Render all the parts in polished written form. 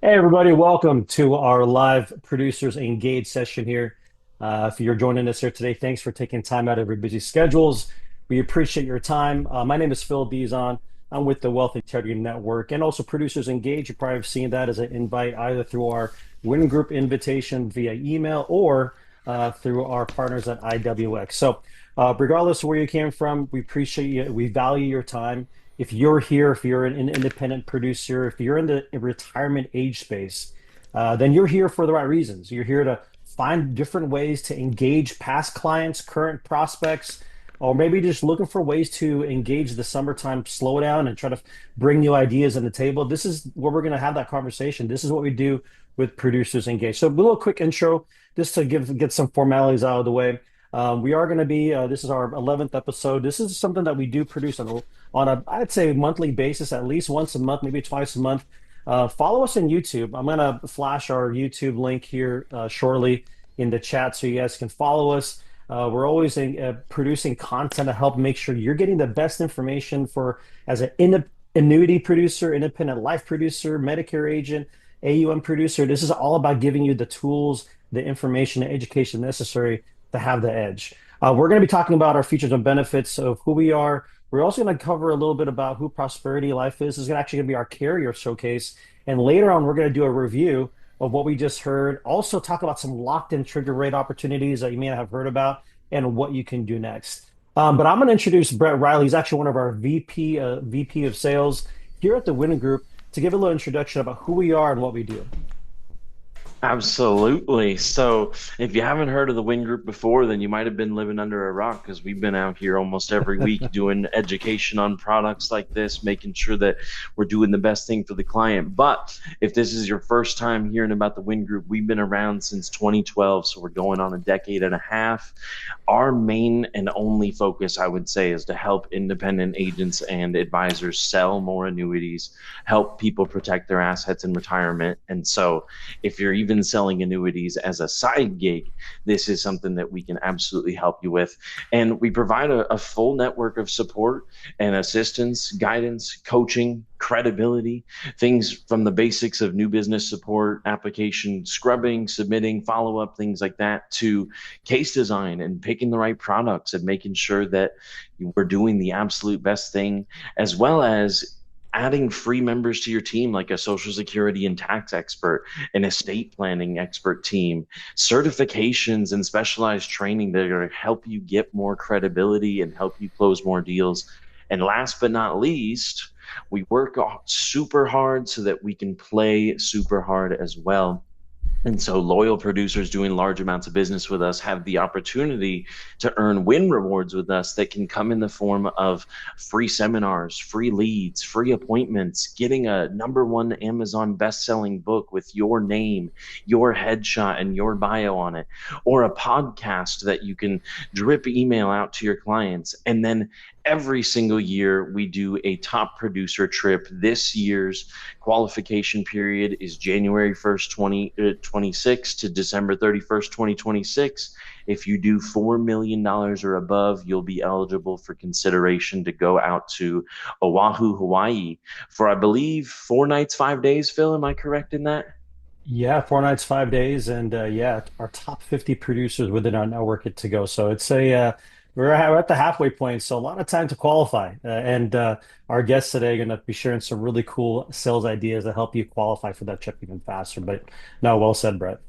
Hey, everybody, welcome to our live Producers Engage session here. If you're joining us here today, thanks for taking time out of your busy schedules. We appreciate your time. My name is Phil Dizon. I'm with the Wealth Integrity Network and also Producers Engage. You probably have seen that as an invite either through our Win Group invitation via email or through our partners at IWX. Regardless of where you came from, we appreciate you. We value your time. If you're here, if you're an independent producer, if you're in the retirement age space, then you're here for the right reasons. You're here to find different ways to engage past clients, current prospects, or maybe just looking for ways to engage the summertime slowdown and try to bring new ideas on the table. This is where we're going to have that conversation. This is what we do with Producers Engage. So a little quick intro, just to get some formalities out of the way. We are going to be, this is our 11th episode. This is something that we do produce on a, I'd say, monthly basis, at least once a month, maybe twice a month. Follow us on YouTube. I'm going to flash our YouTube link here shortly in the chat so you guys can follow us. We're always producing content to help make sure you're getting the best information for as an annuity producer, independent life producer, Medicare agent, AUM producer. This is all about giving you the tools, the information, the education necessary to have the edge. We're going to be talking about our features and benefits of who we are. We're also going to cover a little bit about who Prosperity Life is. This is actually going to be our carrier showcase. And later on, we're going to do a review of what we just heard. Also talk about some locked-in trigger rate opportunities that you may not have heard about and what you can do next. But I'm going to introduce Brett Riley. He's actually one of our VP of sales here at the Winning Group to give a little introduction about who we are and what we do. Absolutely. So, if you haven't heard of the Win Group before, then you might have been living under a rock because we've been out here almost every week doing education on products like this, making sure that we're doing the best thing for the client. But if this is your first time hearing about the Win Group, we've been around since 2012, so we're going on a decade and a half. Our main and only focus, I would say, is to help independent agents and advisors sell more annuities, help people protect their assets in retirement. And so, if you're even selling annuities as a side gig, this is something that we can absolutely help you with. And we provide a full network of support and assistance, guidance, coaching, credibility, things from the basics of new business support, application scrubbing, submitting, follow up, things like that, to case design and picking the right products and making sure that we're doing the absolute best thing, as well as adding free members to your team, like a social security and tax expert, an estate planning expert team, certifications and specialized training that are going to help you get more credibility and help you close more deals. And last but not least, we work super hard so that we can play super hard as well. And so loyal producers doing large amounts of business with us have the opportunity to earn win rewards with us that can come in the form of free seminars, free leads, free appointments, getting a #1 Amazon best-selling book with your name, your headshot, and your bio on it, or a podcast that you can drip email out to your clients. And then every single year we do a top producer trip. This year's qualification period is January 1st, 2026 to December 31st, 2026. If you do $4 million or above, you'll be eligible for consideration to go out to Oahu, Hawaii for, I believe, 4 nights, 5 days. Phil, am I correct in that? Yeah, 4 nights, 5 days, and yeah, our top 50 producers within our network get to go. So it's we're at the halfway point, so a lot of time to qualify. And our guests today are going to be sharing some really cool sales ideas to help you qualify for that trip even faster. But no, well said, Brett.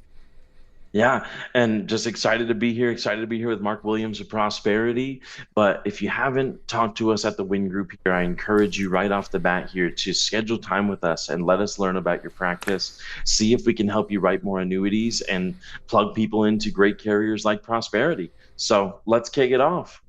Yeah, and just excited to be here with Mark Williams of Prosperity. But if you haven't talked to us at the Win Group here, I encourage you right off the bat here to schedule time with us and let us learn about your practice, see if we can help you write more annuities and plug people into great carriers like Prosperity. So let's kick it off.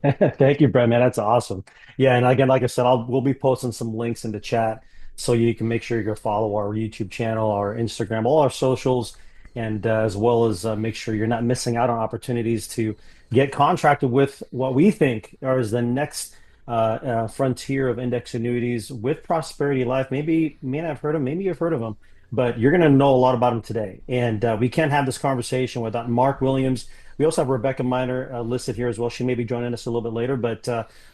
Thank you, Brett, man. That's awesome. Yeah, and again, like I said, we'll be posting some links in the chat so you can make sure you go follow our YouTube channel, our Instagram, all our socials, and as well as make sure you're not missing out on opportunities to get contracted with what we think is the next frontier of index annuities with Prosperity Life. Maybe you may not have heard of them, maybe you've heard of them. but you're going to know a lot about him today. And we can't have this conversation without Mark Williams. We also have Rebecca Miner listed here as well. She may be joining us a little bit later, but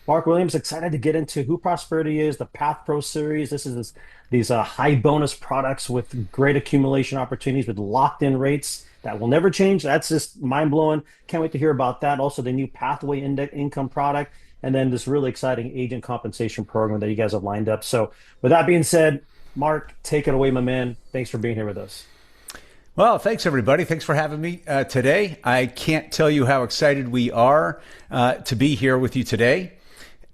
Mark Williams, excited to get into who Prosperity is, the Path Pro series. These high bonus products with great accumulation opportunities with locked in rates that will never change. That's just mind blowing. Can't wait to hear about that. Also, the new Pathway Index Income product, and then this really exciting agent compensation program that you guys have lined up. So, with that being said, Mark, take it away, my man. Thanks for being here with us. Well, thanks, everybody. Thanks for having me today. I can't tell you how excited we are to be here with you today.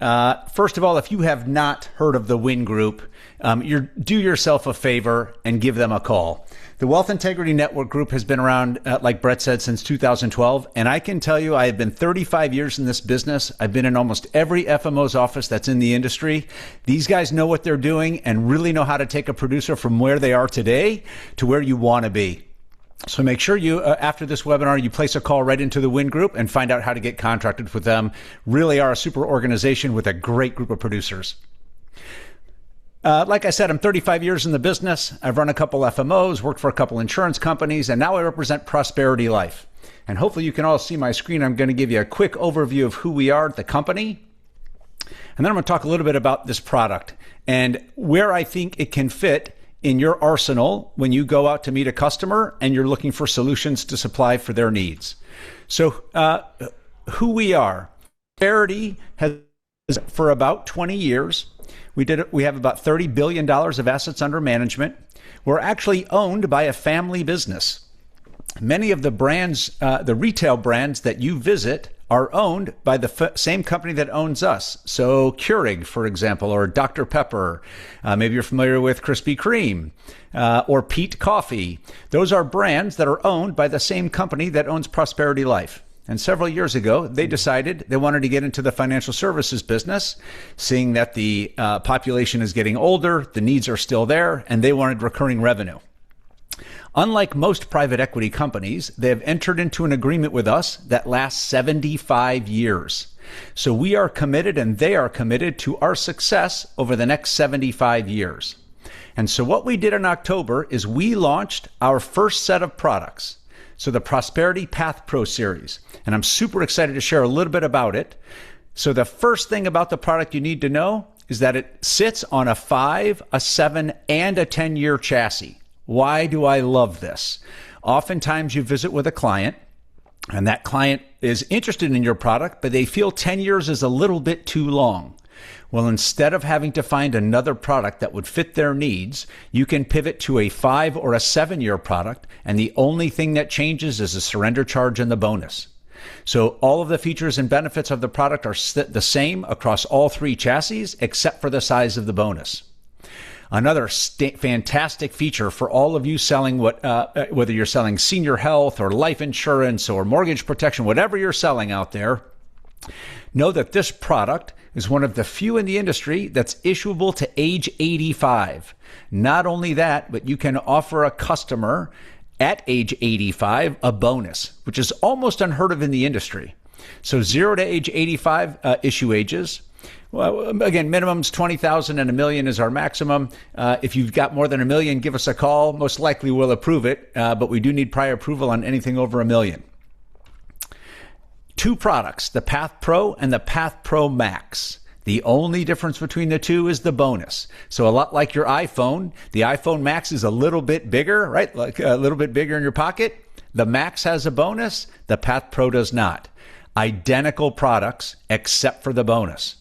First of all, if you have not heard of the Win Group, do yourself a favor and give them a call. The Wealth Integrity Network Group has been around, like Brett said, since 2012. And I can tell you, I have been 35 years in this business. I've been in almost every FMO's office that's in the industry. These guys know what they're doing and really know how to take a producer from where they are today to where you want to be. So make sure you, after this webinar, you place a call right into the Win Group and find out how to get contracted with them. Really are a super organization with a great group of producers. Like I said, I'm 35 years in the business. I've run a couple FMOs, worked for a couple insurance companies, and now I represent Prosperity Life. And hopefully you can all see my screen. I'm going to give you a quick overview of who we are at the company. And then I'm going to talk a little bit about this product and where I think it can fit in your arsenal when you go out to meet a customer and you're looking for solutions to supply for their needs. So who we are. Prosperity has, for about 20 years, we have about $30 billion of assets under management. We're actually owned by a family business. Many of the brands, the retail brands that you visit, are owned by the same company that owns us. So Keurig, for example, or Dr. Pepper. Maybe you're familiar with Krispy Kreme or Pete Coffee. Those are brands that are owned by the same company that owns Prosperity Life. And several years ago, they decided they wanted to get into the financial services business, seeing that the population is getting older, the needs are still there, and they wanted recurring revenue. Unlike most private equity companies, they have entered into an agreement with us that lasts 75 years. So we are committed and they are committed to our success over the next 75 years. And so what we did in October is we launched our first set of products. So the Prosperity Path Pro series. And I'm super excited to share a little bit about it. So the first thing about the product you need to know is that it sits on a 5, a 7, and a 10-year chassis. Why do I love this? Oftentimes you visit with a client and that client is interested in your product, but they feel 10 years is a little bit too long. Well, instead of having to find another product that would fit their needs, you can pivot to a 5 or a 7-year product, and the only thing that changes is the surrender charge and the bonus. So all of the features and benefits of the product are the same across all 3 chassis, except for the size of the bonus. Another fantastic feature for all of you selling whether you're selling senior health or life insurance or mortgage protection, whatever you're selling out there, know that this product is one of the few in the industry that's issuable to age 85. Not only that, but you can offer a customer at age 85 a bonus, which is almost unheard of in the industry. So 0 to age 85 issue ages. Well, again, minimum's 20,000 and $1 million is our maximum. If you've got more than $1 million, give us a call. Most likely we'll approve it, but we do need prior approval on anything over $1 million. 2 products, the Path Pro and the Path Pro Max. The only difference between the two is the bonus. So a lot like your iPhone, the iPhone Max is a little bit bigger, right? Like a little bit bigger in your pocket. The Max has a bonus. The Path Pro does not. Identical products except for the bonus.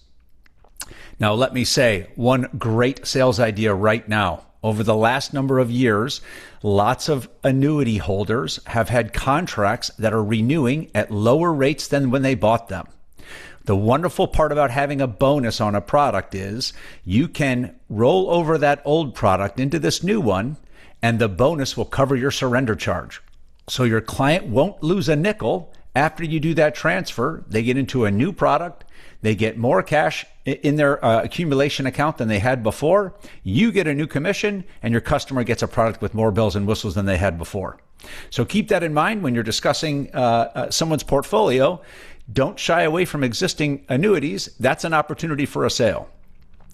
Now, let me say one great sales idea right now. Over the last number of years, lots of annuity holders have had contracts that are renewing at lower rates than when they bought them. The wonderful part about having a bonus on a product is you can roll over that old product into this new one, and the bonus will cover your surrender charge. So your client won't lose a nickel after you do that transfer. They get into a new product. They get more cash in their accumulation account than they had before. You get a new commission, and your customer gets a product with more bells and whistles than they had before. So keep that in mind when you're discussing someone's portfolio. Don't shy away from existing annuities. That's an opportunity for a sale.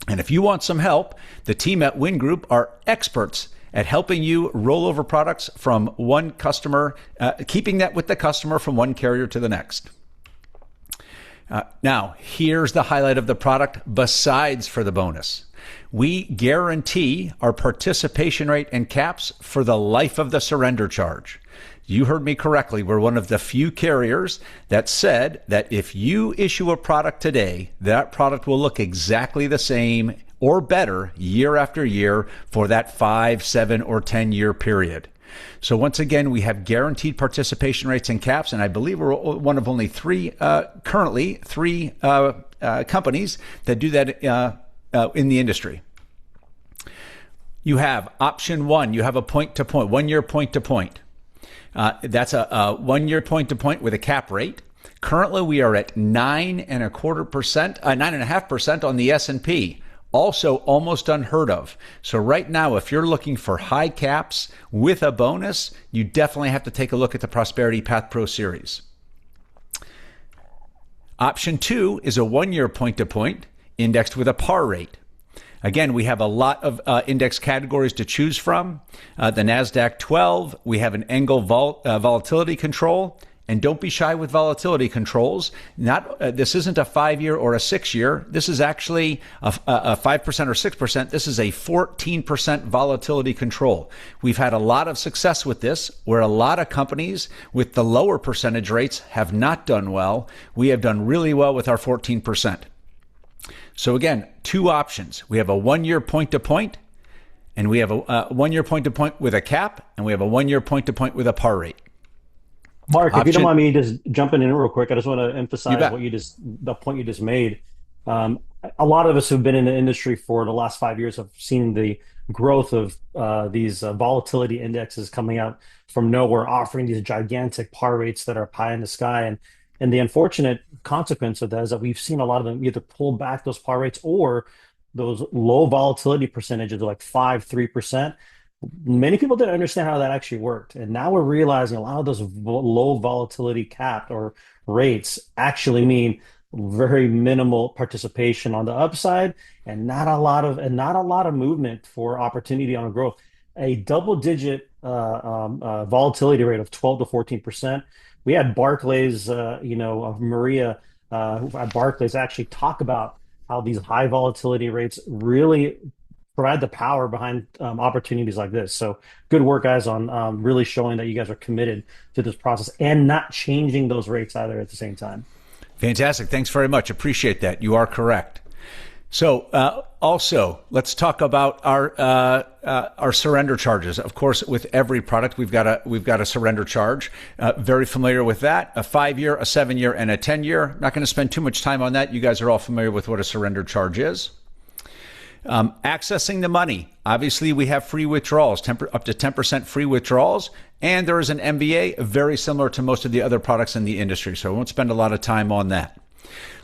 And if you want some help, the team at Win Group are experts at helping you roll over products from one customer, keeping that with the customer from one carrier to the next. Now, here's the highlight of the product besides for the bonus. We guarantee our participation rate and caps for the life of the surrender charge. You heard me correctly. We're one of the few carriers that said that if you issue a product today, that product will look exactly the same or better year after year for that 5, 7, or 10-year period. So once again, we have guaranteed participation rates and caps, and I believe we're one of only currently three companies that do that in the industry. You have option one. You have a point-to-point, 1 year point-to-point. That's a 1 year point-to-point with a cap rate. Currently, we are at 9.25%, on the S&P. Also almost unheard of. So right now, if you're looking for high caps with a bonus, you definitely have to take a look at the Prosperity Path Pro series. Option two is a 1 year point-to-point indexed with a par rate. Again, we have a lot of index categories to choose from. The NASDAQ 12, we have an Engel volatility control. And don't be shy with volatility controls. This isn't a 5 year or a 6 year. This is actually a 5% or 6%. This is a 14% volatility control. We've had a lot of success with this, where a lot of companies with the lower percentage rates have not done well. We have done really well with our 14%. So again, two options. We have a 1 year point-to-point, and we have a 1 year point-to-point with a cap, and we have a 1 year point-to-point with a par rate. Mark, if you don't mind me just jumping in real quick, I just want to emphasize the point you just made. A lot of us who've been in the industry for the last 5 years have seen the growth of these volatility indexes coming out from nowhere, offering these gigantic par rates that are pie in the sky. And the unfortunate consequence of that is that we've seen a lot of them either pull back those par rates, or those low volatility percentages, like 5, 3%. Many people didn't understand how that actually worked. And now we're realizing a lot of those low volatility cap or rates actually mean very minimal participation on the upside, and not a lot of movement for opportunity on growth. A double digit volatility rate of 12 to 14%. We had Barclays, Maria at Barclays actually talk about how these high volatility rates really provide the power behind opportunities like this. So good work, guys, on really showing that you guys are committed to this process and not changing those rates either at the same time. Fantastic. Thanks very much. Appreciate that. You are correct. So also, let's talk about our surrender charges. Of course, with every product, we've got a surrender charge. Very familiar with that. A 5 year, a 7 year, and a 10 year. Not going to spend too much time on that. You guys are all familiar with what a surrender charge is. Accessing the money. Obviously, we have free withdrawals, up to 10% free withdrawals, and there is an MVA very similar to most of the other products in the industry, so I won't spend a lot of time on that.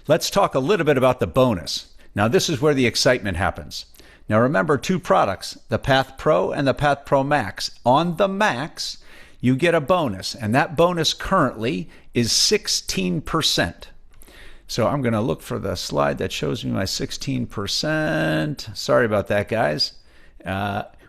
Let's talk a little bit about the bonus. Now, this is where the excitement happens. Now, remember, two products, the Path Pro and the Path Pro Max. On the Max, you get a bonus, and that bonus currently is 16%. So I'm going to look for the slide that shows me my 16%. Sorry about that, guys.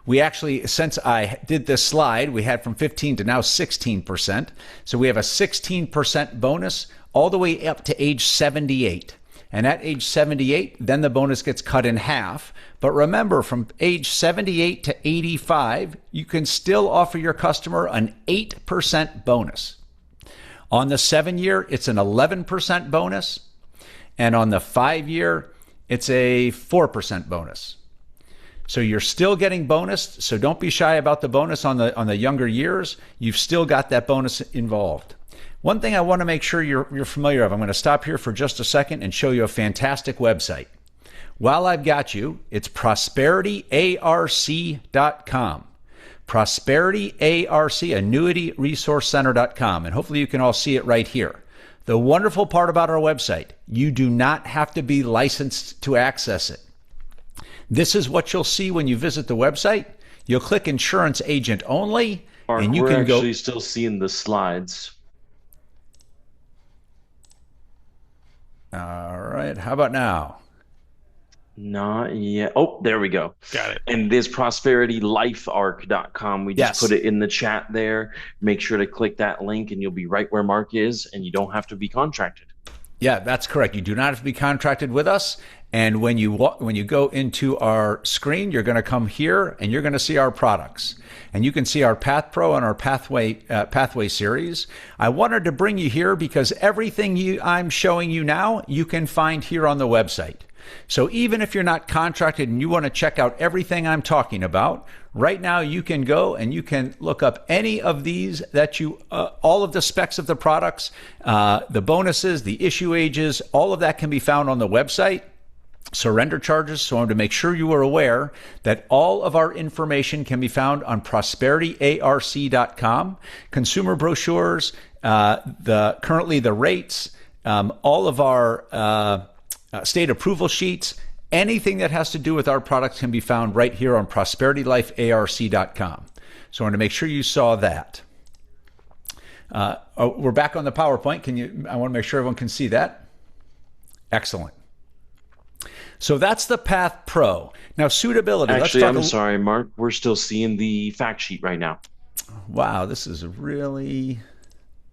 We actually, since I did this slide, we had from 15 to now 16%. So we have a 16% bonus all the way up to age 78. And at age 78, then the bonus gets cut in half. But remember, from age 78 to 85, you can still offer your customer an 8% bonus. On the 7 year, it's an 11% bonus. And on the 5 year, it's a 4% bonus. So you're still getting bonus. So don't be shy about the bonus on the younger years. You've still got that bonus involved. One thing I want to make sure you're familiar of, I'm going to stop here for just a second and show you a fantastic website. While I've got you, it's prosperityarc.com. Prosperity ARC, Annuity Resource Center.com. And hopefully you can all see it right here. The wonderful part about our website, you do not have to be licensed to access it. This is what you'll see when you visit the website. You'll click Insurance Agent Only, Mark, and you we're can go. actually still seeing the slides. All right. How about now? Not yet. Oh, there we go. Got it. And this prosperityLifeArc.com. We just put Yes. it in the chat there. Make sure to click that link and you'll be right where Mark is, and you don't have to be contracted. Yeah, that's correct. You do not have to be contracted with us. And when you go into our screen, you're going to come here and you're going to see our products. And you can see our Path Pro and our Pathway series. I wanted to bring you here because everything I'm showing you now, you can find here on the website. So even if you're not contracted and you want to check out everything I'm talking about, right now you can go and you can look up any of these all of the specs of the products, the bonuses, the issue ages, all of that can be found on the website. Surrender charges. So I want to make sure you are aware that all of our information can be found on prosperityarc.com. Consumer brochures, currently the rates, all of our state approval sheets, anything that has to do with our products can be found right here on prosperitylifearc.com. So I want to make sure you saw that. We're back on the PowerPoint. I want to make sure everyone can see that. Excellent. So that's the Path Pro. Now, suitability. Actually, I'm sorry, Mark. We're still seeing the fact sheet right now. Wow, this is really...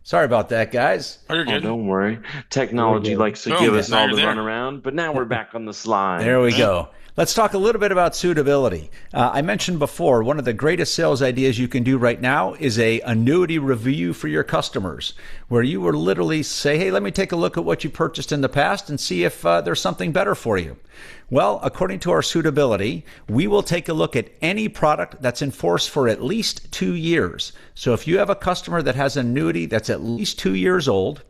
Sorry about that, guys. Oh, you're good. Don't worry. Technology likes to give us all the runaround, but now we're back on the slide. There we go. Let's talk a little bit about suitability. I mentioned before, one of the greatest sales ideas you can do right now is a annuity review for your customers, where you will literally say, hey, let me take a look at what you purchased in the past and see if there's something better for you. Well, according to our suitability, we will take a look at any product that's in force for at least 2 years. So if you have a customer that has an annuity that's at least 2 years old,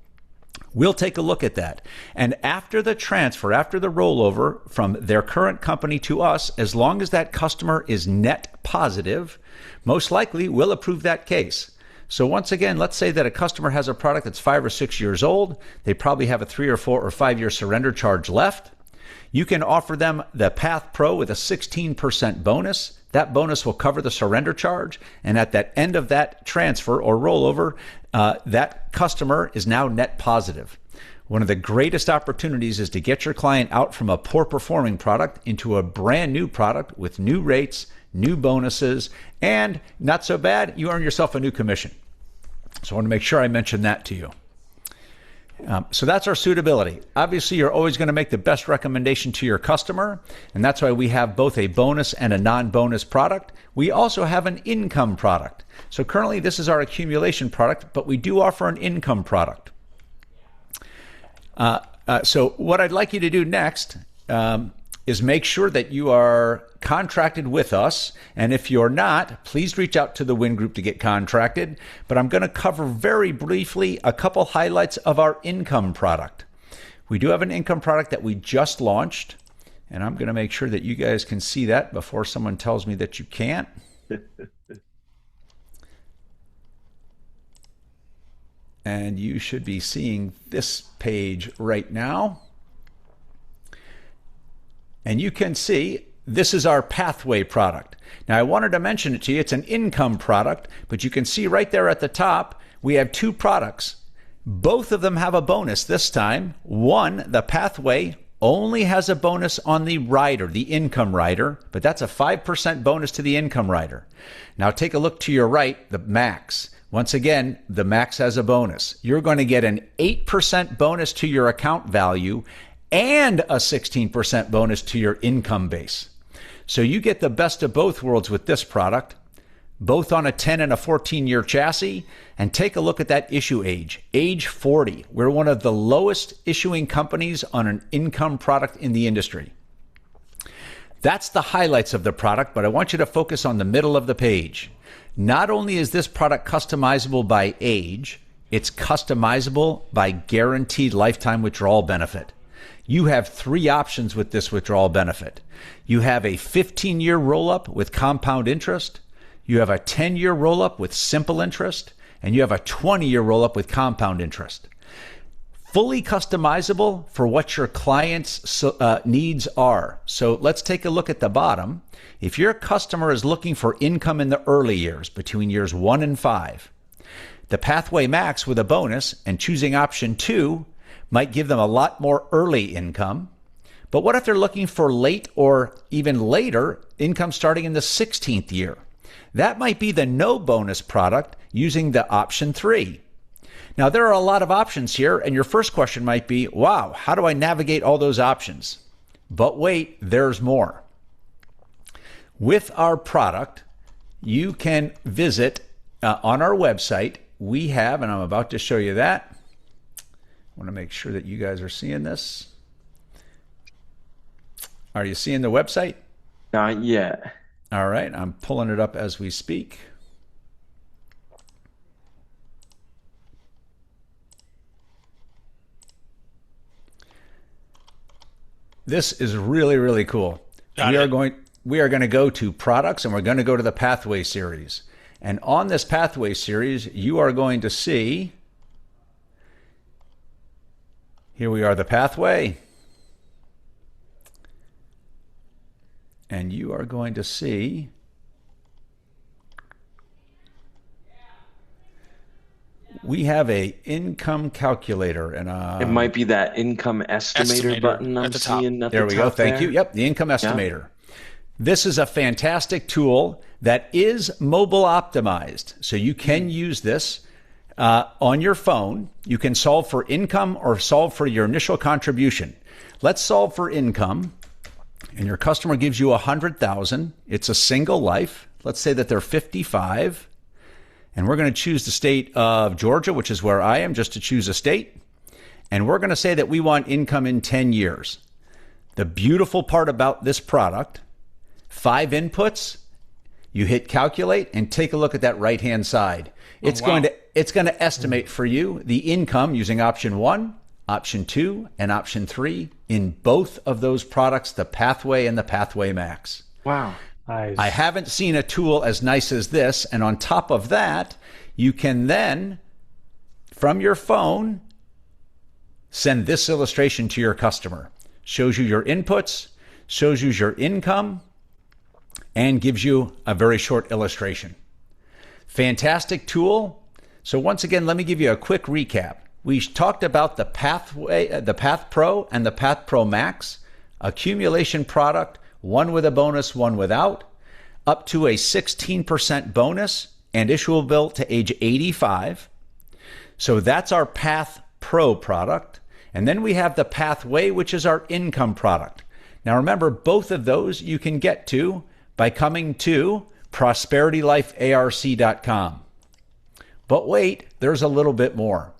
we'll take a look at that. And after the transfer, after the rollover from their current company to us, as long as that customer is net positive, most likely we'll approve that case. So once again, let's say that a customer has a product that's 5 or 6 years old. They probably have a 3 or 4 or 5 year surrender charge left. You can offer them the Path Pro with a 16% bonus. That bonus will cover the surrender charge. And at that end of that transfer or rollover, that customer is now net positive. One of the greatest opportunities is to get your client out from a poor performing product into a brand new product with new rates, new bonuses, and not so bad, you earn yourself a new commission. So I want to make sure I mention that to you. So that's our suitability. Obviously, you're always going to make the best recommendation to your customer, and that's why we have both a bonus and a non-bonus product. We also have an income product. So currently, this is our accumulation product, but we do offer an income product. So what I'd like you to do next is make sure that you are contracted with us. And if you're not, please reach out to the Win Group to get contracted. But I'm going to cover very briefly a couple highlights of our income product. We do have an income product that we just launched, and I'm going to make sure that you guys can see that before someone tells me that you can't. And you should be seeing this page right now. And you can see this is our Pathway product. Now, I wanted to mention it to you. It's an income product, but you can see right there at the top, we have 2 products. Both of them have a bonus this time. One, the Pathway, only has a bonus on the rider, the income rider, but that's a 5% bonus to the income rider. Now, take a look to your right, the Max. Once again, the Max has a bonus. You're going to get an 8% bonus to your account value and a 16% bonus to your income base. So you get the best of both worlds with this product, both on a 10 and a 14-year chassis. And take a look at that issue age, age 40. We're one of the lowest issuing companies on an income product in the industry. That's the highlights of the product, but I want you to focus on the middle of the page. Not only is this product customizable by age, it's customizable by guaranteed lifetime withdrawal benefit. You have 3 options with this withdrawal benefit. You have a 15-year roll-up with compound interest, you have a 10-year roll-up with simple interest, and you have a 20-year roll-up with compound interest. Fully customizable for what your client's needs are. So let's take a look at the bottom. If your customer is looking for income in the early years, between years 1 and 5, the Pathway Max with a bonus and choosing option 2 might give them a lot more early income. But what if they're looking for late or even later income starting in the 16th year? That might be the no bonus product using the option 3. Now, there are a lot of options here, and your first question might be, wow, how do I navigate all those options? But wait, there's more. With our product, you can visit on our website. We have, and I'm about to show you that. I want to make sure that you guys are seeing this. Are you seeing the website? Not yet. All right, I'm pulling it up as we speak. This is really, really cool. We are going to go to products, and we're going to go to the pathway series. And on this pathway series, you are going to see, here we are, the pathway. And you are going to see we have a income calculator and it might be that income estimator button I'm seeing at the top. There we go. Thank you. Yep, the income estimator. Yeah. This is a fantastic tool that is mobile optimized. So you can use this on your phone. You can solve for income or solve for your initial contribution. Let's solve for income. And your customer gives you $100,000. It's a single life. Let's say that they're 55. And we're going to choose the state of Georgia, which is where I am, just to choose a state. And we're going to say that we want income in 10 years. The beautiful part about this product, 5 inputs, you hit calculate and take a look at that right-hand side. It's going to estimate for you the income using option 1, option 2, and option 3 in both of those products, the Pathway and the Pathway Max. Wow. Nice. I haven't seen a tool as nice as this. And on top of that, you can then, from your phone, send this illustration to your customer. Shows you your inputs, shows you your income, and gives you a very short illustration. Fantastic tool. So once again, let me give you a quick recap. We talked about the Pathway, the Path Pro and the Path Pro Max, accumulation product, one with a bonus, one without, up to a 16% bonus and issuable to age 85. So that's our Path Pro product. And then we have the Pathway, which is our income product. Now remember, both of those you can get to by coming to ProsperityLifeARC.com. But wait, there's a little bit more.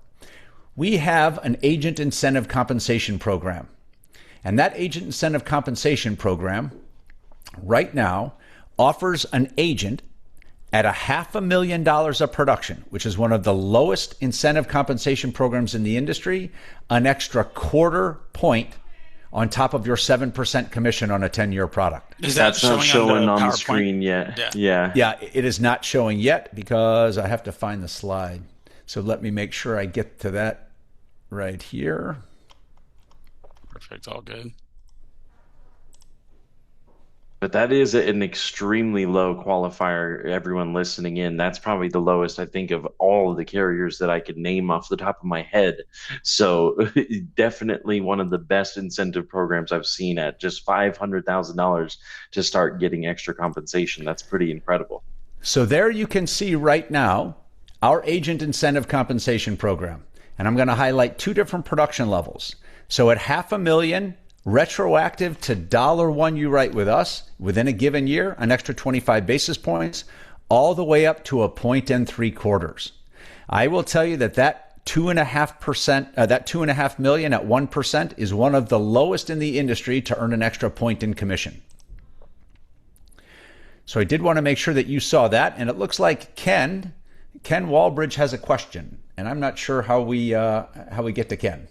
We have an agent incentive compensation program. And that agent incentive compensation program right now offers an agent at $500,000 of production, which is one of the lowest incentive compensation programs in the industry, an extra 1/4 point on top of your 7% commission on a 10-year product. Is that not showing on the screen yet? Yeah, it is not showing yet because I have to find the slide. So let me make sure I get to that right here. Perfect, all good. But that is an extremely low qualifier. Everyone listening in, that's probably the lowest, I think, of all of the carriers that I could name off the top of my head. So definitely one of the best incentive programs I've seen at just $500,000 to start getting extra compensation. That's pretty incredible. So there you can see right now our agent incentive compensation program. And I'm going to highlight 2 different production levels. So at $500,000, retroactive to $1 you write with us within a given year, an extra 25 basis points, all the way up to 1.75. I will tell you that 2.5%, that $2.5 million at 1% is one of the lowest in the industry to earn an extra point in commission. So I did want to make sure that you saw that. And it looks like Ken Walbridge has a question, and I'm not sure how we get to Ken.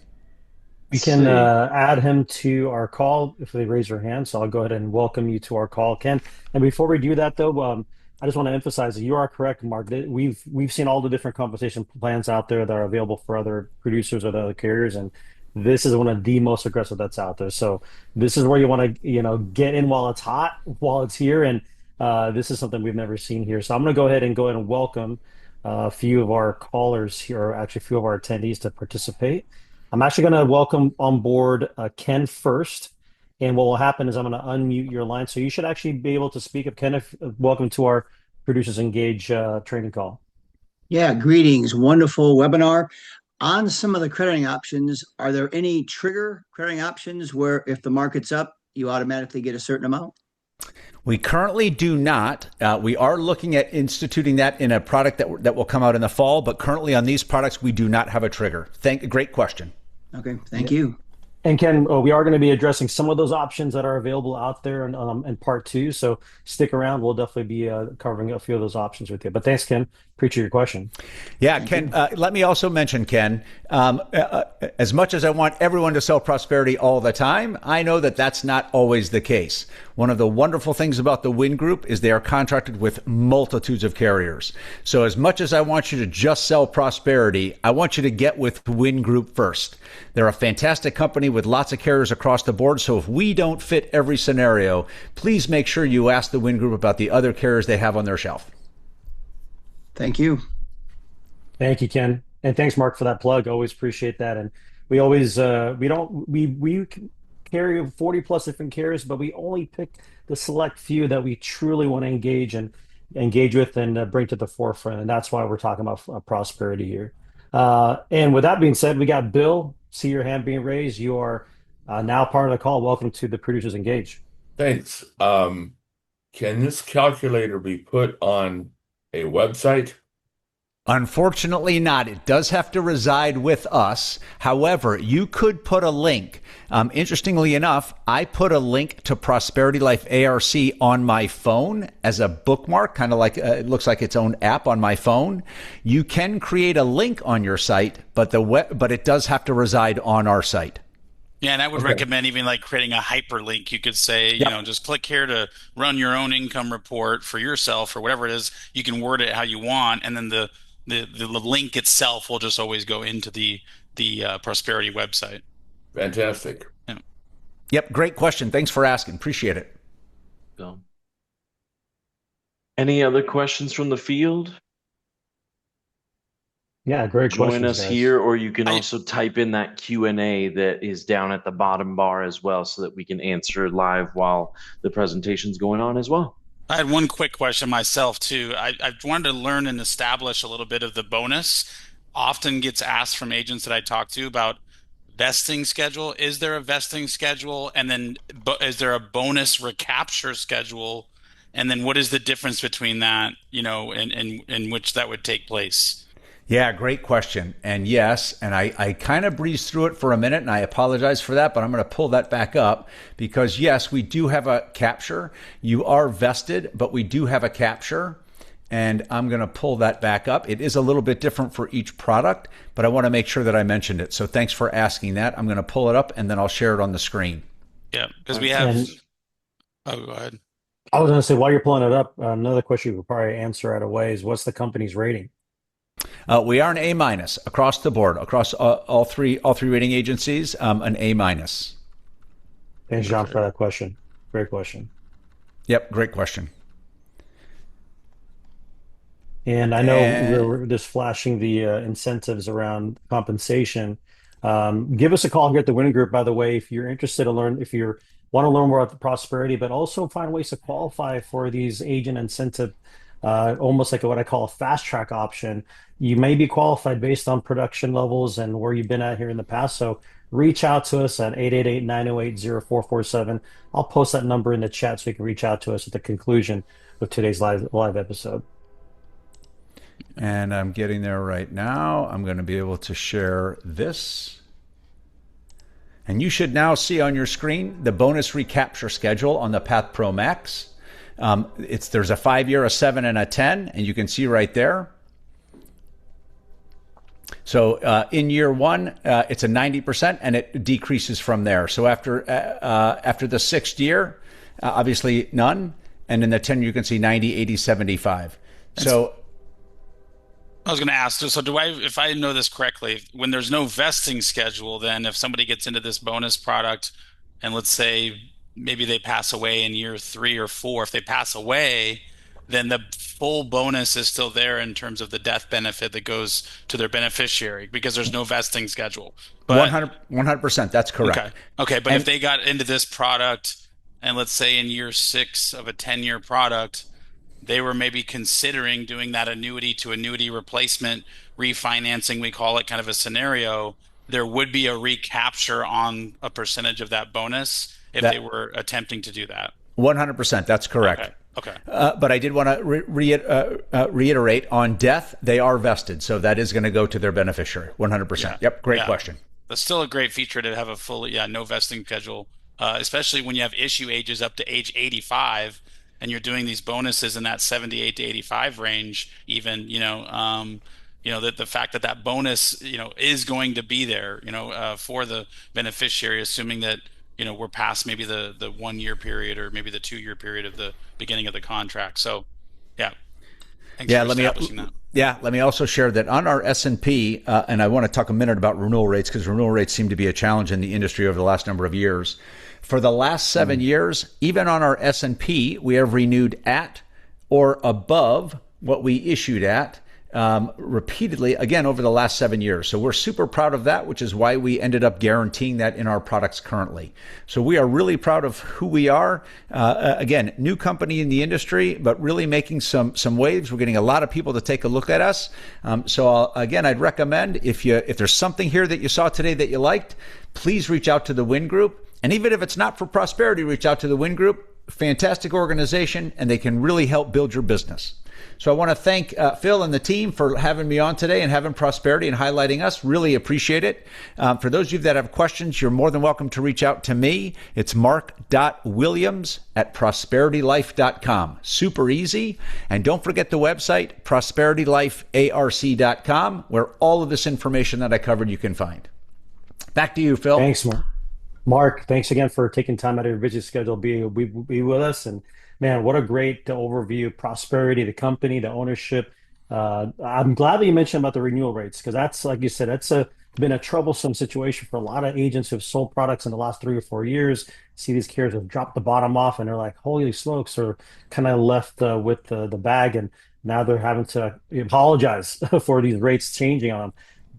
We can add him to our call if they raise their hand. So I'll go ahead and welcome you to our call, Ken. And before we do that, though, I just want to emphasize that you are correct, Mark. We've seen all the different compensation plans out there that are available for other producers or the other carriers, and this is one of the most aggressive that's out there. So this is where you want to get in while it's hot, while it's here, and this is something we've never seen here. So I'm going to go ahead and welcome a few of our callers here, or actually a few of our attendees to participate. I'm actually going to welcome on board Ken first, And what will happen is I'm going to unmute your line. So you should actually be able to speak up. Kenneth, welcome to our Producers Engage training call. Yeah, greetings. Wonderful webinar. On some of the crediting options, are there any trigger crediting options where if the market's up, you automatically get a certain amount? We currently do not. We are looking at instituting that in a product that will come out in the fall, but currently on these products, we do not have a trigger. Great question. Okay, thank you. And Ken, we are going to be addressing some of those options that are available out there in part two. So stick around. We'll definitely be covering a few of those options with you. But thanks, Ken. Appreciate your question. Yeah, Ken, let me also mention, Ken, as much as I want everyone to sell prosperity all the time, I know that that's not always the case. One of the wonderful things about the Win Group is they are contracted with multitudes of carriers. So as much as I want you to just sell prosperity, I want you to get with Win Group first. They're a fantastic company with lots of carriers across the board. So if we don't fit every scenario, please make sure you ask the Win Group about the other carriers they have on their shelf. Thank you. Thank you, Ken. And thanks, Mark, for that plug. Always appreciate that. And we always, we carry 40 plus different carriers, but we only pick the select few that we truly want to engage with and bring to the forefront. And that's why we're talking about prosperity here. And with that being said, we got Bill. See your hand being raised. You are now part of the call. Welcome to the Producers Engage. Thanks. Can this calculator be put on a website? Unfortunately not. It does have to reside with us. However, you could put a link. Interestingly enough, I put a link to Prosperity Life ARC on my phone as a bookmark, kind of like it looks like its own app on my phone. You can create a link on your site, but it does have to reside on our site. Yeah, and I would recommend even like creating a hyperlink. You could say, just click here to run your own income report for yourself or whatever it is. You can word it how you want, and then the link itself will just always go into the Prosperity website. Fantastic. Yeah. Yep, great question. Thanks for asking. Appreciate it. So, any other questions from the field? Yeah, great questions, Join us guys. here, or you can also type in that Q&A that is down at the bottom bar as well, so that we can answer live while the presentation's going on as well. I had one quick question myself too. I wanted to learn and establish a little bit of the bonus. Often gets asked from agents that I talk to about vesting schedule. Is there a vesting schedule? And then is there a bonus recapture schedule? And then what is the difference between that, in which that would take place? Yeah, great question. And yes, and I kind of breezed through it for a minute, and I apologize for that, but I'm going to pull that back up because yes, we do have a capture. You are vested, but we do have a capture, and I'm going to pull that back up. It is a little bit different for each product, but I want to make sure that I mentioned it. So thanks for asking that. I'm going to pull it up, and then I'll share it on the screen. Yeah, because we have... Oh, go ahead. I was going to say, while you're pulling it up, another question you could probably answer right away is, what's the company's rating? We are an A- across the board, across all three rating agencies, an A-. Thanks, John, for that question. Great question. Yep, great question. And I know we're just flashing the incentives around compensation. Give us a call here at the Winning Group, by the way, if you're interested to learn, if you want to learn more about the prosperity, but also find ways to qualify for these agent incentive, almost like what I call a fast track option. You may be qualified based on production levels and where you've been at here in the past. So reach out to us at 888-908-0447. I'll post that number in the chat so you can reach out to us at the conclusion of today's live episode. And I'm getting there right now. I'm going to be able to share this. And you should now see on your screen the bonus recapture schedule on the Path Pro Max. There's a 5-year, a 7, and a 10, and you can see right there. So in year one, it's a 90%, and it decreases from there. So after the 6th year, obviously none, and in the 10, you can see 90, 80, 75. So I was going to ask, so if I know this correctly, when there's no vesting schedule, then if somebody gets into this bonus product, and let's say maybe they pass away in year 3 or 4, if they pass away, then the full bonus is still there in terms of the death benefit that goes to their beneficiary because there's no vesting schedule. But 100%. That's okay. correct. Okay, but if And they got into this product and let's say in year 6 of a 10-year product, they were maybe considering doing that annuity to annuity replacement refinancing, we call it kind of a scenario, there would be a recapture on a percentage of that bonus if they that were attempting to do that. 100%. That's correct. Okay. Okay. But I did want to reiterate on death, they are vested. So that is going to go to their beneficiary. 100%. Yeah. Yep. Great Yeah. question. That's still a great feature to have a full, no vesting schedule, especially when you have issue ages up to age 85 and you're doing these bonuses in that 78 to 85 range, even, that the fact that that bonus, is going to be there, for the beneficiary, assuming that, we're past maybe the 1 year period or maybe the 2 year period of the beginning of the contract. So, yeah, thanks Yeah, for establishing that. let me also share that on our S&P, and I want to talk a minute about renewal rates because renewal rates seem to be a challenge in the industry over the last number of years. For the last 7 years, even on our S&P, we have renewed at or above what we issued at repeatedly, again, over the last 7 years. So we're super proud of that, which is why we ended up guaranteeing that in our products currently. So we are really proud of who we are. Again, new company in the industry, but really making some waves. We're getting a lot of people to take a look at us. Again, I'd recommend if there's something here that you saw today that you liked, please reach out to the Win Group. And even if it's not for prosperity, reach out to the Win Group. Fantastic organization, and they can really help build your business. So I want to thank Phil and the team for having me on today and having Prosperity and highlighting us. Really appreciate it. For those of you that have questions, you're more than welcome to reach out to me. It's mark.williams@prosperitylife.com. Super easy. And don't forget the website, prosperitylifearc.com, where all of this information that I covered you can find. Back to you, Phil. Thanks, Mark. Mark, thanks again for taking time out of your busy schedule to be with us. And man, what a great overview of Prosperity, the company, the ownership. I'm glad that you mentioned about the renewal rates because that's, like you said, been a troublesome situation for a lot of agents who have sold products in the last 3 or 4 years. See these carriers have dropped the bottom off and they're like, holy smokes, or kind of left with the bag. And now they're having to apologize for these rates changing on them.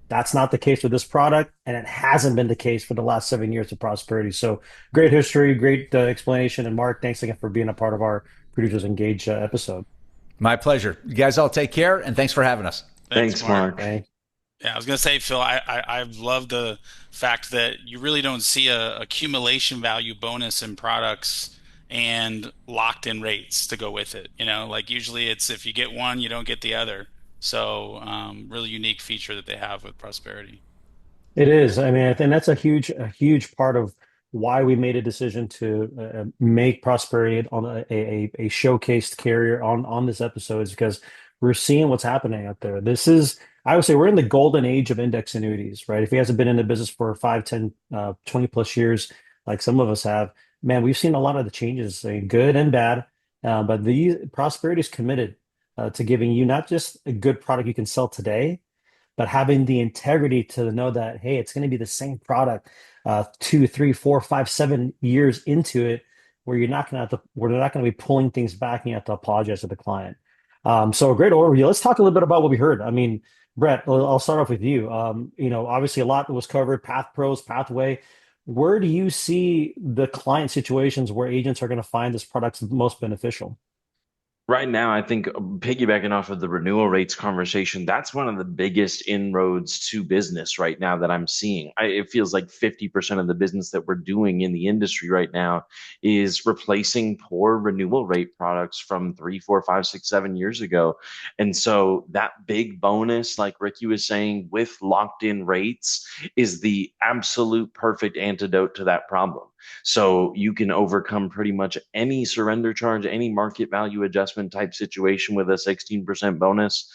That's not the case with this product, and it hasn't been the case for the last 7 years of Prosperity. So great history, great explanation. And Mark, thanks again for being a part of our Producers Engage episode. My pleasure. You guys all take care, and thanks for having us. Thanks, Mark. Okay. Yeah, I was going to say, Phil, I love the fact that you really don't see a accumulation value bonus in products and locked in rates to go with it. Like usually it's if you get one, you don't get the other. So really unique feature that they have with Prosperity. It is. I mean, I think that's a huge part of why we made a decision to make Prosperity on a showcased carrier on this episode is because we're seeing what's happening out there. I would say we're in the golden age of index annuities, right? If he hasn't been in the business for 5, 10, 20 plus years, like some of us have, man, we've seen a lot of the changes, good and bad. But the Prosperity is committed to giving you not just a good product you can sell today, but having the integrity to know that, hey, it's going to be the same product 2, 3, 4, 5, 7 years into it, where we're not going to be pulling things back and you have to apologize to the client. So a great overview. Let's talk a little bit about what we heard. I mean, Brett, I'll start off with you. Obviously a lot was covered, Path Pros, Pathway. Where do you see the client situations where agents are going to find this product most beneficial? Right now, I think piggybacking off of the renewal rates conversation, that's one of the biggest inroads to business right now that I'm seeing. It feels like 50% of the business that we're doing in the industry right now is replacing poor renewal rate products from 3, 4, 5, 6, 7 years ago. And so that big bonus, like Ricky was saying, with locked in rates is the absolute perfect antidote to that problem. So you can overcome pretty much any surrender charge, any market value adjustment type situation with a 16% bonus.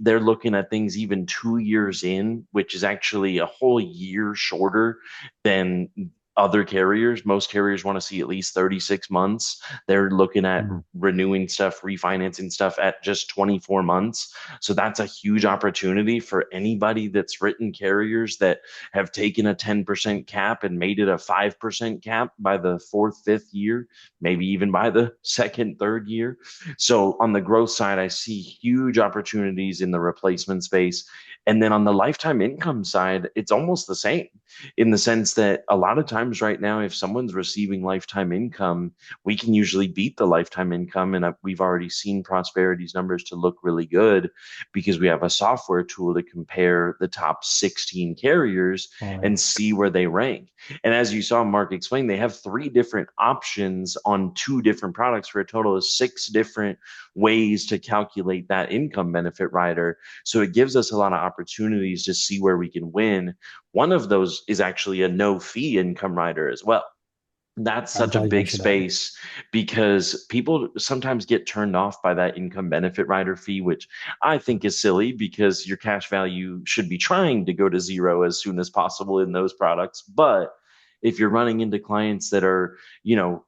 They're looking at things even 2 years in, which is actually a whole year shorter than other carriers. Most carriers want to see at least 36 months. They're looking at Mm. renewing stuff, refinancing stuff at just 24 months. So that's a huge opportunity for anybody that's written carriers that have taken a 10% cap and made it a 5% cap by the fourth, fifth year, maybe even by the second, third year. So on the growth side, I see huge opportunities in the replacement space. And then on the lifetime income side, it's almost the same in the sense that a lot of times right now, if someone's receiving lifetime income, we can usually beat the lifetime income. And we've already seen Prosperity's numbers to look really good because we have a software tool to compare the top 16 carriers Oh, yeah. and see where they rank. And as you saw Mark explain, they have three different options on two different products for a total of six different ways to calculate that income benefit rider. So it gives us a lot of opportunities to see where we can win. One of those is actually a no fee income rider as well. That's I'm such a glad you big mentioned that. space because people sometimes get turned off by that income benefit rider fee, which I think is silly because your cash value should be trying to go to zero as soon as possible in those products. But if you're running into clients that are,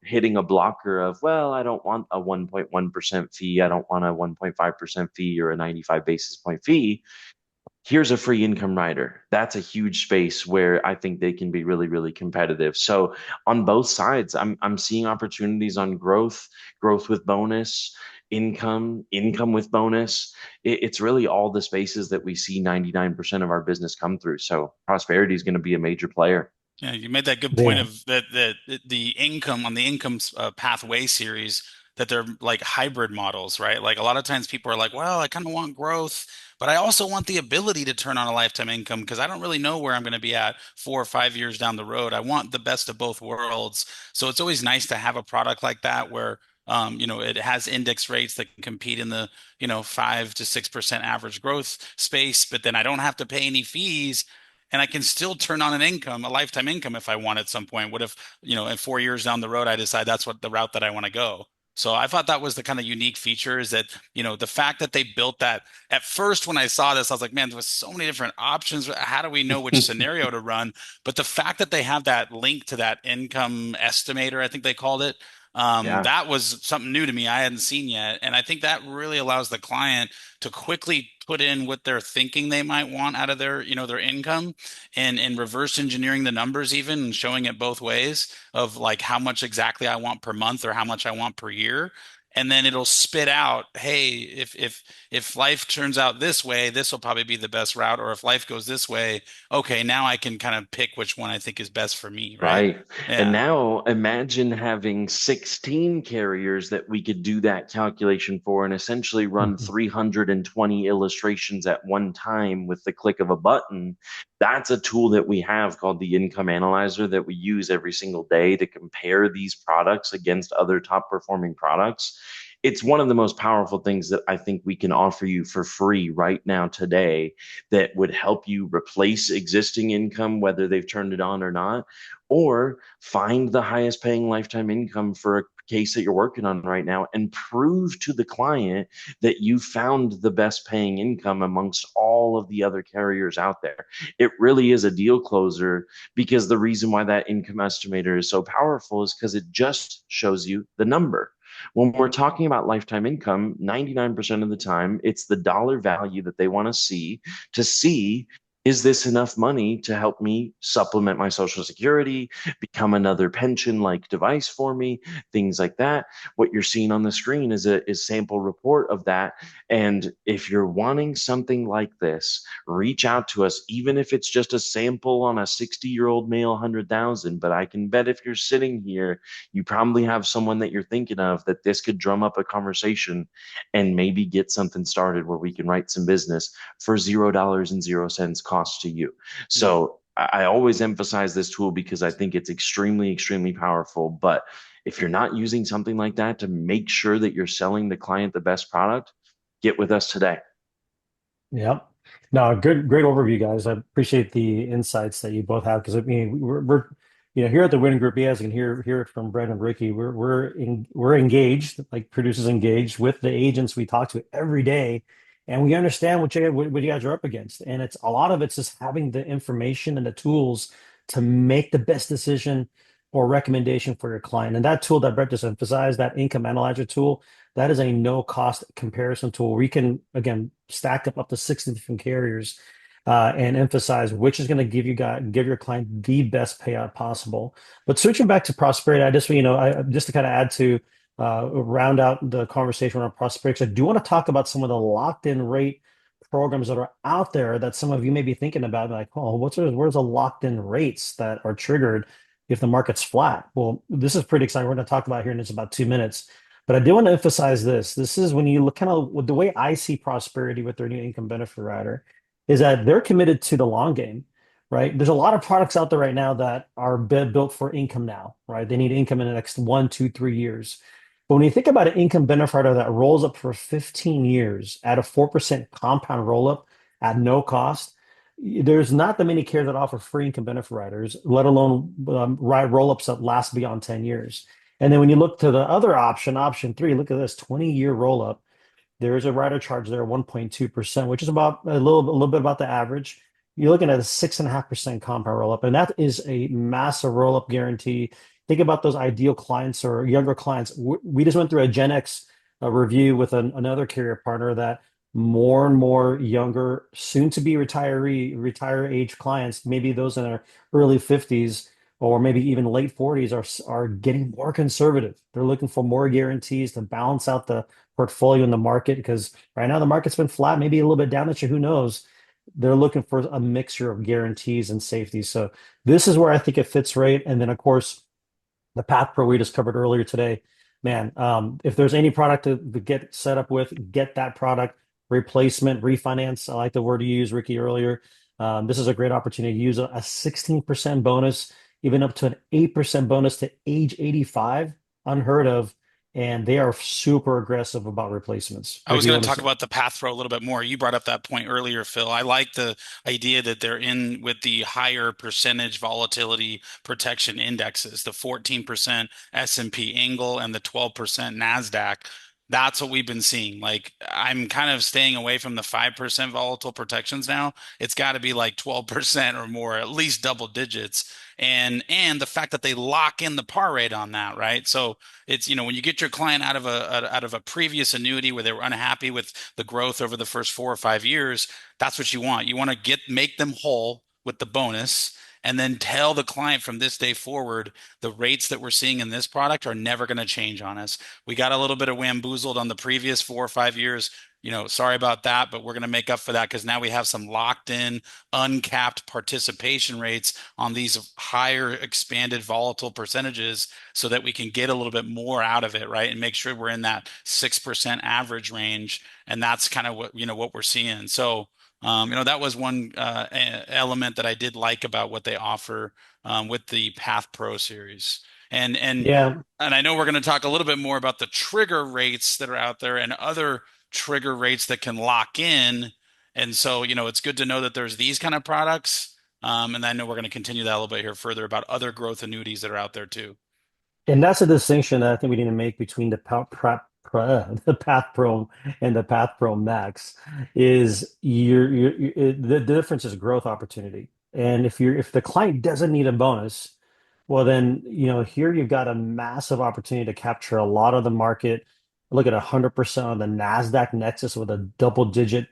hitting a blocker of, well, I don't want a 1.1% fee, I don't want a 1.5% fee or a 95 basis point fee, here's a free income rider. That's a huge space where I think they can be really, really competitive. So on both sides, I'm seeing opportunities on growth, growth with bonus, income with bonus. It's really all the spaces that we see 99% of our business come through. So Prosperity is going to be a major player. Yeah, you made that good point Yeah. of that the income on the income pathway series, that they're like hybrid models, right? Like a lot of times people are like, well, I kind of want growth, but I also want the ability to turn on a lifetime income because I don't really know where I'm going to be at 4 or 5 years down the road. I want the best of both worlds. So it's always nice to have a product like that where it has index rates that can compete in the, 5 to 6% average growth space, but then I don't have to pay any fees and I can still turn on an income, a lifetime income if I want at some point. What if, in 4 years down the road, I decide that's what the route that I want to go? So I thought that was the kind of unique feature is that, the fact that they built that at first when I saw this, I was like, man, there's so many different options. How do we know which scenario to run? But the fact that they have that link to that income estimator, I think they called it, Yeah. that was something new to me I hadn't seen yet. And I think that really allows the client to quickly put in what they're thinking they might want out of their, their income and reverse engineering the numbers even and showing it both ways of like how much exactly I want per month or how much I want per year. And then it'll spit out, hey, if life turns out this way, this will probably be the best route. Or if life goes this way, okay, now I can kind of pick which one I think is best for me, right? Right. And Yeah. now imagine having 16 carriers that we could do that calculation for and essentially run 320 illustrations at one time with the click of a button. That's a tool that we have called the Income Analyzer that we use every single day to compare these products against other top performing products. It's one of the most powerful things that I think we can offer you for free right now today that would help you replace existing income, whether they've turned it on or not, or find the highest paying lifetime income for a case that you're working on right now and prove to the client that you found the best paying income amongst all of the other carriers out there. It really is a deal closer because the reason why that income estimator is so powerful is because it just shows you the number. When we're talking about lifetime income, 99% of the time, it's the dollar value that they want to see, is this enough money to help me supplement my social security, become another pension like device for me, things like that. What you're seeing on the screen is a sample report of that. And if you're wanting something like this, reach out to us, even if it's just a sample on a 60-year-old male 100,000. But I can bet if you're sitting here, you probably have someone that you're thinking of that this could drum up a conversation and maybe get something started where we can write some business for $0.00 cost to you. So I always emphasize this tool because I think it's extremely, extremely powerful. But if you're not using something like that to make sure that you're selling the client the best product, get with us today. Yep. No, great overview, guys. I appreciate the insights that you both have because I mean we're here at the Winning Group. You guys can hear it from Brent and Ricky. We're engaged, like producers engaged with the agents we talk to every day, and we understand what you guys are up against. And it's a lot of it's just having the information and the tools to make the best decision or recommendation for your client. And that tool that Brett just emphasized, that income analyzer tool, that is a no cost comparison tool. We can, again, stack up to 60 different carriers and emphasize which is going to give your client the best payout possible. But switching back to prosperity, I just, just to kind of add to round out the conversation around prosperity, I do want to talk about some of the locked in rate programs that are out there that some of you may be thinking about, like, oh, where's the locked in rates that are triggered if the market's flat? Well, this is pretty exciting. We're going to talk about here in just about 2 minutes. But I do want to emphasize this. This is when you look kind of the way I see prosperity with their new income benefit rider is that they're committed to the long game, right? There's a lot of products out there right now that are built for income now, right? They need income in the next 1, 2, 3 years. But when you think about an income benefit that rolls up for 15 years at a 4% compound roll up at no cost, there's not that many carriers that offer free income benefit riders, let alone roll ups that last beyond 10 years. And then when you look to the other option, option three, look at this 20-year roll up. There is a rider charge there, 1.2%, which is about a little bit about the average. You're looking at a 6.5% compound roll up, and that is a massive roll up guarantee. Think about those ideal clients or younger clients. We just went through a Gen X review with another carrier partner that more and more younger, soon to be retire age clients, maybe those in their early 50s or maybe even late 40s are getting more conservative. They're looking for more guarantees to balance out the portfolio in the market because right now the market's been flat, maybe a little bit down this year, who knows? They're looking for a mixture of guarantees and safety. So this is where I think it fits right. And then of course, the Path Pro we just covered earlier today, man, if there's any product to get set up with, get that product, replacement, refinance. I like the word you used, Ricky, earlier. This is a great opportunity to use a 16% bonus, even up to an 8% bonus to age 85, unheard of. And they are super aggressive about replacements. I was Ricky, you going want to to talk say? about the path throw a little bit more. You brought up that point earlier, Phil. I like the idea that they're in with the higher percentage volatility protection indexes, the 14% S&P Angle and the 12% NASDAQ. That's what we've been seeing. Like I'm kind of staying away from the 5% volatile protections now. It's got to be like 12% or more, at least double digits. And the fact that they lock in the par rate on that, right? So it's, when you get your client out of a previous annuity where they were unhappy with the growth over the first 4 or 5 years, that's what you want. You want to make them whole with the bonus and then tell the client from this day forward, the rates that we're seeing in this product are never going to change on us. We got a little bit of wamboozled on the previous 4 or 5 years. Sorry about that, but we're going to make up for that because now we have some locked in, uncapped participation rates on these higher expanded volatile percentages so that we can get a little bit more out of it, right? And make sure we're in that 6% average range. And that's kind of what we're seeing. So, that was one element that I did like about what they offer with the Path Pro series. And and Yeah. and I know we're going to talk a little bit more about the trigger rates that are out there and other trigger rates that can lock in. And so, it's good to know that there's these kind of products. And I know we're going to continue that a little bit here further about other growth annuities that are out there too. And that's a distinction that I think we need to make between the Path Pro and the Path Pro Max is the difference is growth opportunity. And if the client doesn't need a bonus, well then, here you've got a massive opportunity to capture a lot of the market. Look at 100% on the NASDAQ Nexus with a double digit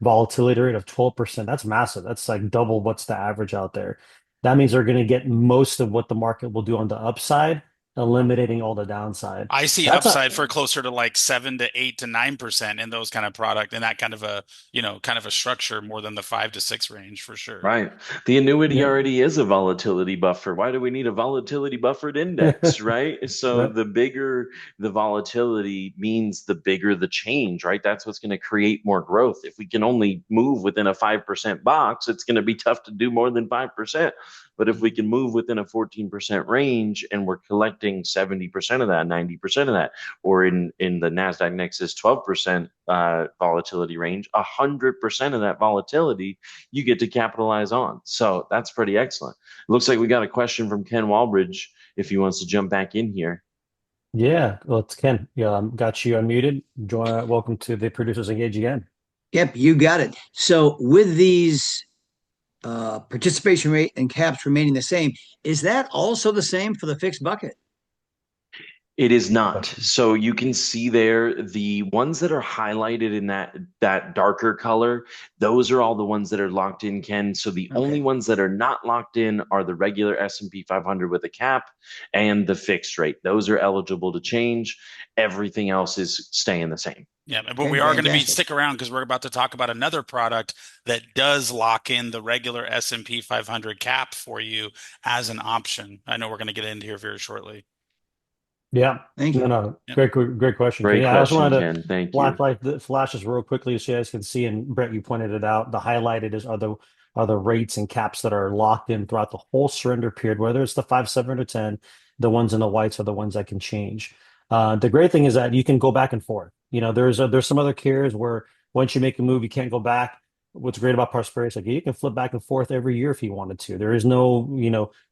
volatility rate of 12%. That's massive. That's like double what's the average out there. That means they're going to get most of what the market will do on the upside, eliminating all the downside. I see That's a upside for closer to like 7 to 8 to 9% in those kind of product and that kind of a structure more than the 5 to 6 range for sure. Right. The annuity yeah, already is a volatility buffer. Why do we need a volatility buffered index, right? So Yep. the bigger the volatility means the bigger the change, right? That's what's going to create more growth. If we can only move within a 5% box, it's going to be tough to do more than 5%. But if we can move within a 14% range and we're collecting 70% of that, 90% of that, or in the NASDAQ Nexus 12% volatility range, 100% of that volatility you get to capitalize on. So that's pretty excellent. It looks like we got a question from Ken Walbridge if he wants to jump back in here. Yeah, well, it's Ken. Yeah, got you unmuted. Welcome to the Producers Engage again. Yep, you got it. So with these participation rate and caps remaining the same. Is that also the same for the fixed bucket? It is not. So you can see there the ones that are highlighted in that darker color, those are all the ones that are locked in, Ken. So the only Okay. ones that are not locked in are the regular S&P 500 with a cap and the fixed rate. Those are eligible to change. Everything else is staying the same. Yeah, but Okay, we are going to be fantastic. stick around because we're about to talk about another product that does lock in the regular S&P 500 cap for you as an option. I know we're going to get into here very shortly. Yeah. Thank No, you. no. Yep. Great question, Ken. Great Yeah, I also question, wanted to Ken. Thank flash you. like the flashes real quickly so you guys can see. And Brett, you pointed it out. The highlighted are the rates and caps that are locked in throughout the whole surrender period, whether it's the 5, 7, or 10. The ones in the whites are the ones that can change. The great thing is that you can go back and forth. There's some other carriers where once you make a move, you can't go back. What's great about Prosperity is like you can flip back and forth every year if you wanted to. There is no,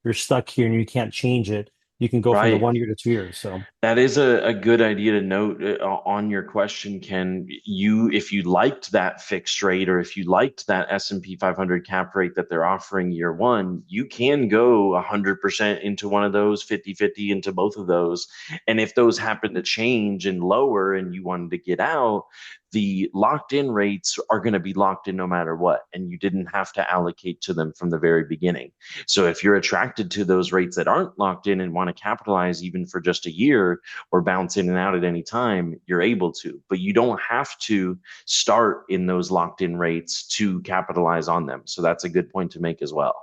you're stuck here and you can't change it. You can go from the Right. 1 year to 2 years. So. That is a good idea to note on your question, Ken. If you liked that fixed rate or if you liked that S&P 500 cap rate that they're offering year one, you can go 100% into one of those, 50-50 into both of those. And if those happen to change and lower and you wanted to get out, the locked in rates are going to be locked in no matter what. And you didn't have to allocate to them from the very beginning. So if you're attracted to those rates that aren't locked in and want to capitalize even for just a year or bounce in and out at any time, you're able to. But you don't have to start in those locked in rates to capitalize on them. So that's a good point to make as well.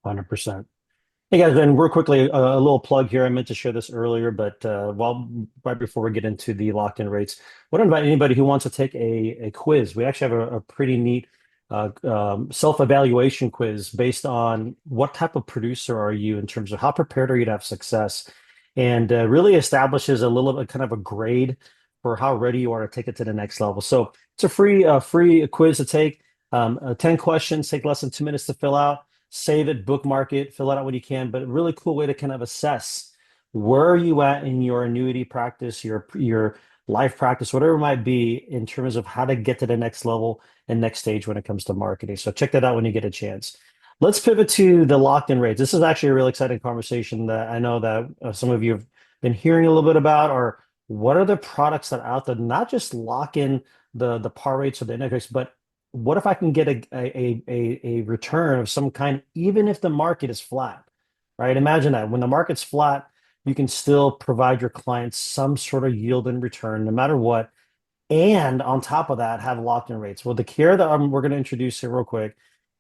100%. Hey guys, and real quickly, a little plug here. I meant to share this earlier, but right before we get into the locked-in rates, I want to invite anybody who wants to take a quiz. We actually have a pretty neat self-evaluation quiz based on what type of producer are you in terms of how prepared are you to have success, and really establishes a little bit kind of a grade for how ready you are to take it to the next level. So it's a free quiz to take. 10 questions, take less than 2 minutes to fill out. Save it, bookmark it, fill it out when you can, but a really cool way to kind of assess where are you at in your annuity practice, your life practice, whatever it might be, in terms of how to get to the next level and next stage when it comes to marketing. So check that out when you get a chance. Let's pivot to the locked-in rates. This is actually a really exciting conversation that I know that some of you have been hearing a little bit about, or what are the products that are out there, not just lock in the par rates or the index rates, but what if I can get a return of some kind, even if the market is flat, right? Imagine that when the market's flat, you can still provide your clients some sort of yield in return, no matter what. And on top of that, have locked-in rates. Well, the care that we're going to introduce here real quick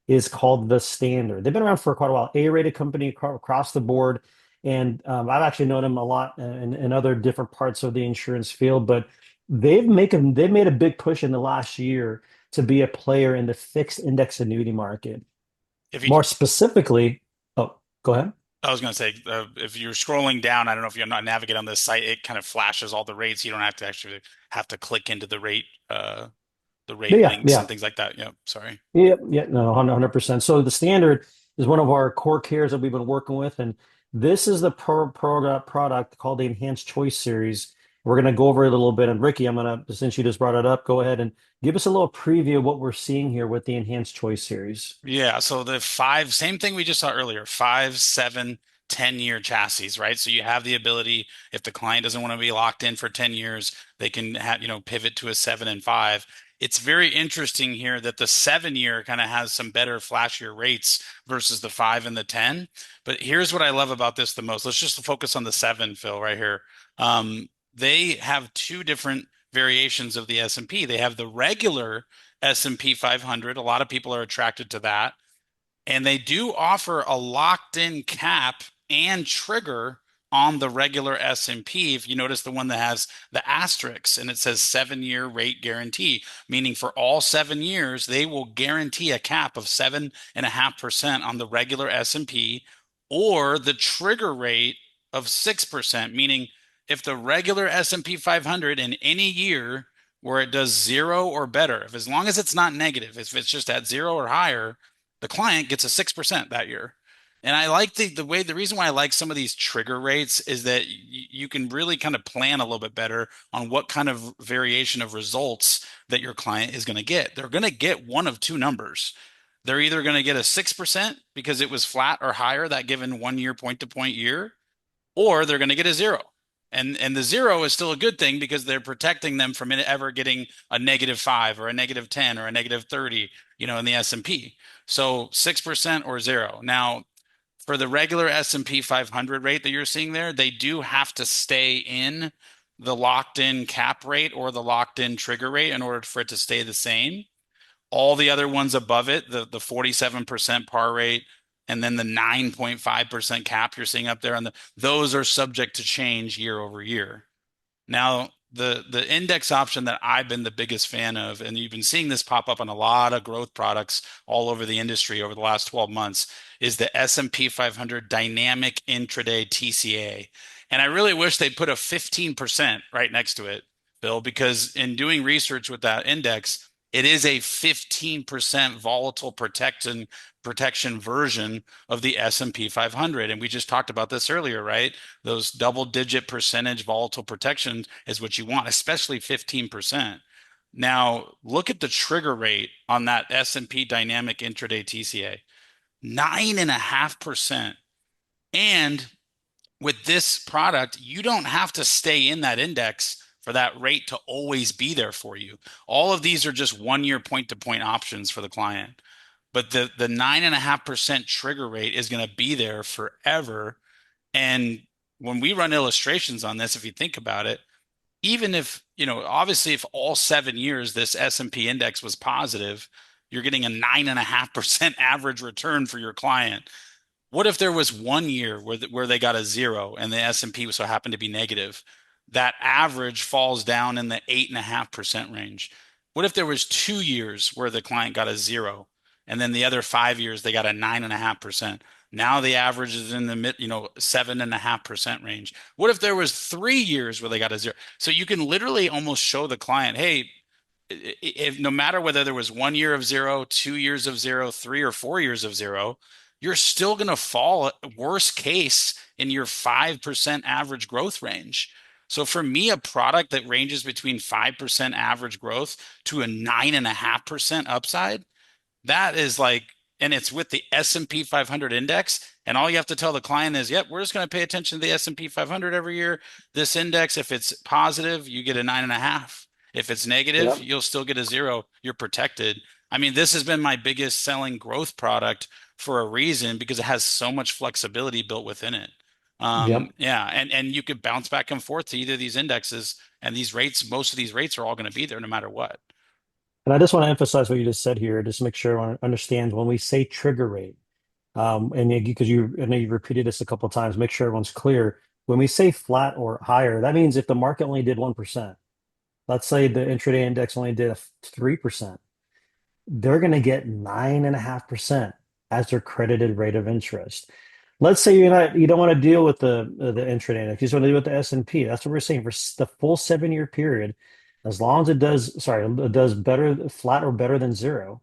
is called the Standard. They've been around for quite a while, A-rated company across the board. And I've actually known them a lot in other different parts of the insurance field, but they've made a big push in the last year to be a player in the fixed index annuity market. If you, More specifically, oh, go ahead. I was going to say, if you're scrolling down, I don't know if you're not navigating on this site, it kind of flashes all the rates. You don't have to actually have to click into the rate But links yeah, and things like that. Yeah, sorry. yeah, no, 100%. So the Standard is one of our core cares that we've been working with, and this is the product called the Enhanced Choice Series. We're going to go over it a little bit, and Ricky, I'm going to, since you just brought it up, go ahead and give us a little preview of what we're seeing here with the Enhanced Choice Series. Yeah, so the same thing we just saw earlier, 5, 7, 10-year chassis, right? So you have the ability, if the client doesn't want to be locked in for 10 years, they can have, pivot to a 7 and 5. It's very interesting here that the 7-year kind of has some better, flashier rates versus the 5 and the 10. But here's what I love about this the most. Let's just focus on the 7, Phil, right here. They have two different variations of the S&P. They have the regular S&P 500. A lot of people are attracted to that. And they do offer a locked-in cap and trigger on the regular S&P. If you notice the one that has the asterisks and it says 7-year rate guarantee, meaning for all 7 years, they will guarantee a cap of 7.5% on the regular S&P or the trigger rate of 6%, meaning if the regular S&P 500 in any year where it does 0 or better, if as long as it's not negative, if it's just at 0 or higher, the client gets a 6% that year. And I like the reason why I like some of these trigger rates is that you can really kind of plan a little bit better on what kind of variation of results that your client is going to get. They're going to get one of two numbers. they're either going to get a 6% because it was flat or higher that given 1 year point to point year, or they're going to get a zero. And the zero is still a good thing because they're protecting them from it ever getting a -5 or a -10 or a -30, in the S&P. So 6% or zero. Now, for the regular S&P 500 rate that you're seeing there, they do have to stay in the locked in cap rate or the locked in trigger rate in order for it to stay the same. All the other ones above it, the 47% par rate, and then the 9.5% cap you're seeing up there, those are subject to change year over year. Now, the index option that I've been the biggest fan of, and you've been seeing this pop up on a lot of growth products all over the industry over the last 12 months, is the S&P 500 Dynamic Intraday TCA. And I really wish they'd put a 15% right next to it, Bill, because in doing research with that index, it is a 15% volatile protection version of the S&P 500. And we just talked about this earlier, right? Those double-digit percentage volatile protection is what you want, especially 15%. Now, look at the trigger rate on that S&P Dynamic Intraday TCA, 9.5%. And with this product, you don't have to stay in that index for that rate to always be there for you. All of these are just 1 year point to point options for the client. But the 9.5% trigger rate is going to be there forever. And when we run illustrations on this, if you think about it, even if, obviously if all 7 years this S&P index was positive, you're getting a 9.5% average return for your client. What if there was 1 year where they got a zero and the S&P so happened to be negative? That average falls down in the 8.5% range. What if there was 2 years where the client got a zero and then the other 5 years they got a 9.5%? Now the average is in the 7.5% range. What if there was 3 years where they got a zero? So you can literally almost show the client, hey, if no matter whether there was 1 year of zero, 2 years of zero, 3 or 4 years of zero, you're still going to fall worst case in your 5% average growth range. So for me, a product that ranges between 5% average growth to a 9.5% upside, that is like, and it's with the S&P 500 index. And all you have to tell the client is, yep, we're just going to pay attention to the S&P 500 every year. This index, if it's positive, you get a 9.5. If it's negative, Yep. you'll still get a zero. You're protected. I mean, this has been my biggest selling growth product for a reason because it has so much flexibility built within it. Yep. Yeah, and you could bounce back and forth to either of these indexes, and these rates, most of these rates are all going to be there no matter what. And I just want to emphasize what you just said here, just to make sure everyone understands when we say trigger rate, because I know you've repeated this a couple of times, make sure everyone's clear. When we say flat or higher, that means if the market only did 1%, let's say the intraday index only did a 3%, they're going to get 9.5% as their credited rate of interest. Let's say you don't want to deal with the intraday index, you just want to deal with the S&P. That's what we're saying for the full 7 year period. As long as it does better, flat or better than zero,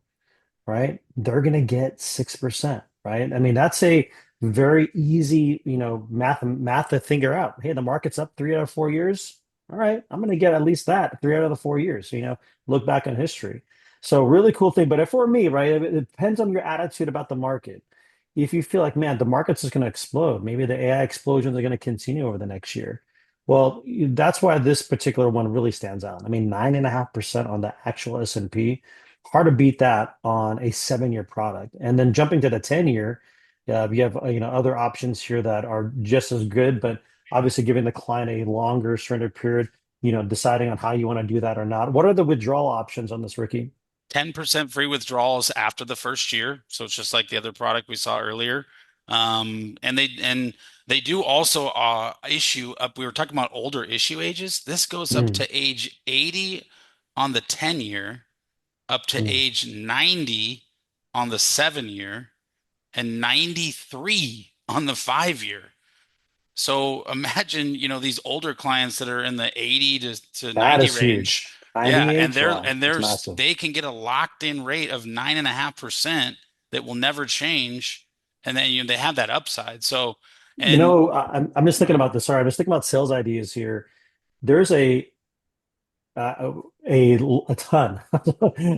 right? They're going to get 6%, right? I mean, that's a very easy, math to figure out. Hey, the market's up 3 out of 4 years. All right, I'm going to get at least that 3 out of the 4 years. Look back on history. So really cool thing. But for me, right, it depends on your attitude about the market. If you feel like, man, the market's just going to explode, maybe the AI explosions are going to continue over the next year. Well, that's why this particular one really stands out. I mean, 9.5% on the actual S&P, hard to beat that on a 7 year product. And then jumping to the 10 year, you have other options here that are just as good, but obviously giving the client a longer surrender period, deciding on how you want to do that or not. What are the withdrawal options on this, Ricky? 10% free withdrawals after the first year. So it's just like the other product we saw earlier. And they do also issue up. We were talking about older issue ages. This goes up Mm, to age 80 on the 10 year, up to mm. age 90 on the 7 year, and 93 on the 5 year. So imagine, these older clients that are in the 80 to That 90 is range. huge. Yeah, 90 and age? they're Wow, and that's there's massive. they can get a locked in rate of 9.5% that will never change. And then they have that upside. So, and I'm just thinking about this. Sorry, I'm just thinking about sales ideas here. There's uh, a ton,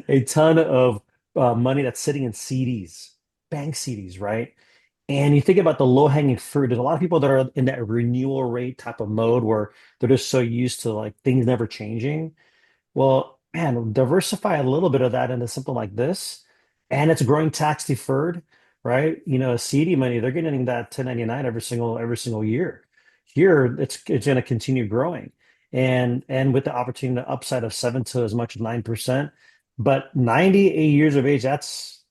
a ton of money that's sitting in CDs, bank CDs, right? And you think about the low-hanging fruit. There's a lot of people that are in that renewal rate type of mode where they're just so used to like things never changing. Well, man, diversify a little bit of that into something like this, and it's growing tax deferred, right? CD money, they're getting that 1099 every single year. Here, it's going to continue growing, and with the opportunity to upside of 7 to as much as 9%. But 98 years of age, that's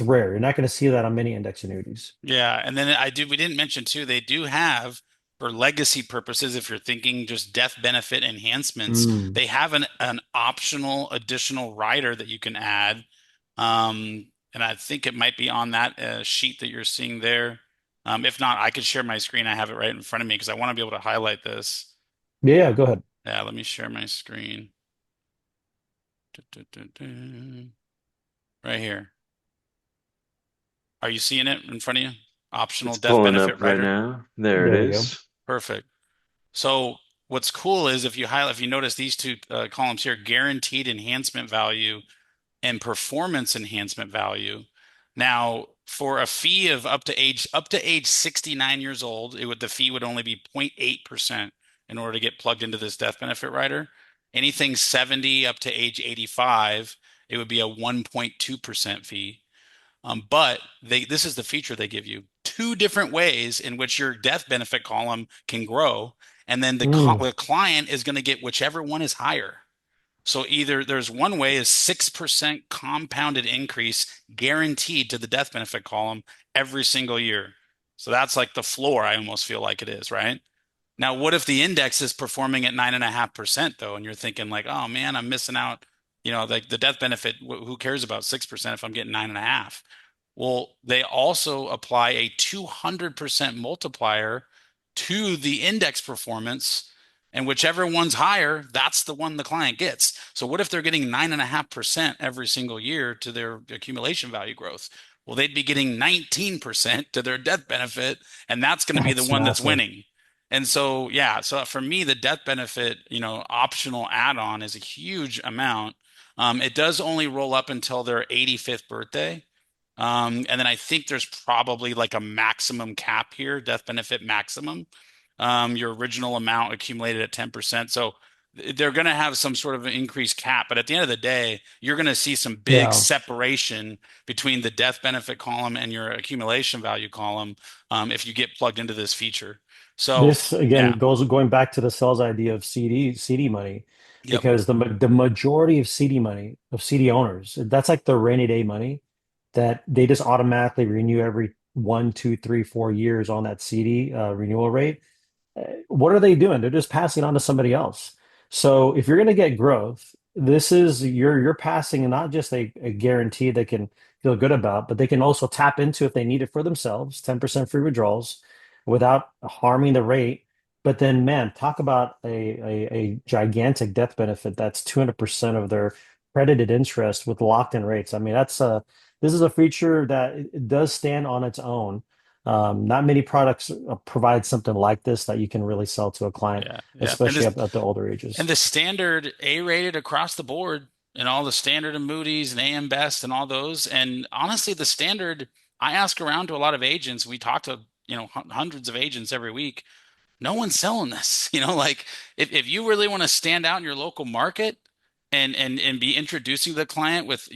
rare. You're not going to see that on many index annuities. Yeah, and then we didn't mention too, they do have for legacy purposes, if you're thinking just death benefit enhancements, Mm. they have an optional additional rider that you can add. And I think it might be on that sheet that you're seeing there. If not, I could share my screen. I have it right in front of me because I want to be able to highlight this. Yeah, go ahead. Yeah, let me share my screen. Right here. Are you seeing it in front of you? Optional It's death pulling benefit up right rider. now. There it There we go. is. Perfect. So what's cool is if you notice these two columns here, guaranteed enhancement value and performance enhancement value. Now, for a fee of up to age 69 years old, the fee would only be 0.8% in order to get plugged into this death benefit rider. Anything 70 up to age 85, it would be a 1.2% fee. But this is the feature they give you: two different ways in which your death benefit column can grow, and then Mm. the client is going to get whichever one is higher. So either there's one way is 6% compounded increase guaranteed to the death benefit column every single year. So that's like the floor, I almost feel like it is, right? Now, what if the index is performing at 9.5% though, and you're thinking like, oh man, I'm missing out, like the death benefit, who cares about 6% if I'm getting 9.5? Well, they also apply a 200% multiplier to the index performance, and whichever one's higher, that's the one the client gets. So what if they're getting 9.5% every single year to their accumulation value growth? Well, they'd be getting 19% to their death benefit, and that's going to be the That's one that's massive. winning. And so, yeah, so for me, the death benefit, optional add-on is a huge amount. It does only roll up until their 85th birthday. And then I think there's probably like a maximum cap here, death benefit maximum. Your original amount accumulated at 10%. So they're going to have some sort of an increased cap. But at the end of the day, you're going to see some big Yeah. separation between the death benefit column and your accumulation value column if you get plugged into this feature. So, This again yeah. going back to the sales idea of CD money, Yep. because the majority of CD money of CD owners, that's like the rainy day money that they just automatically renew every 1, 2, 3, 4 years on that CD renewal rate. What are they doing? They're just passing on to somebody else. So if you're going to get growth, this is you're passing not just a guarantee they can feel good about, but they can also tap into if they need it for themselves, 10% free withdrawals without harming the rate. But then, man, talk about a gigantic death benefit that's 200% of their credited interest with locked-in rates. I mean, this is a feature that it does stand on its own. Not many products provide something like this that you can really sell to a client, Yeah. Yeah. And especially this at the older And ages. the standard A rated across the board and all the standard and Moody's and AM Best and all those. And honestly, the standard, I ask around to a lot of agents. We talk to, hundreds of agents every week. No one's selling this. Like if you really want to stand out in your local market and be introducing the client with,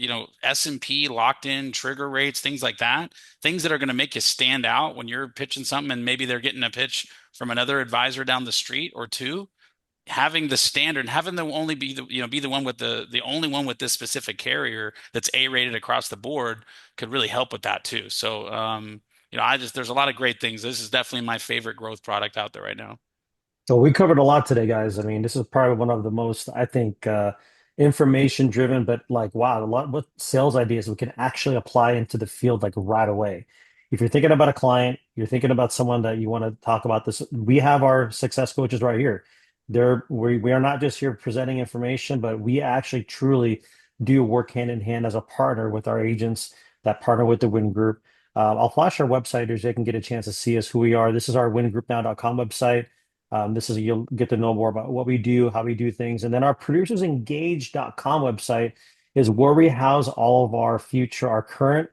S&P locked in trigger rates, things like that, things that are going to make you stand out when you're pitching something and maybe they're getting a pitch from another advisor down the street or two. Having the standard, having them only be the one with the only one with this specific carrier that's A rated across the board could really help with that too. So, there's a lot of great things. This is definitely my favorite growth product out there right now. So we covered a lot today, guys. I mean, this is probably one of the most, I think, information driven, but like, wow, a lot what sales ideas we can actually apply into the field like right away. If you're thinking about a client, you're thinking about someone that you want to talk about this, we have our success coaches right here. We are not just here presenting information, but we actually truly do work hand in hand as a partner with our agents that partner with the Win Group. I'll flash our website here so you can get a chance to see us who we are. This is our wingroupnow.com website. You'll get to know more about what we do, how we do things. And then our producersengage.com website is where we house all of our our current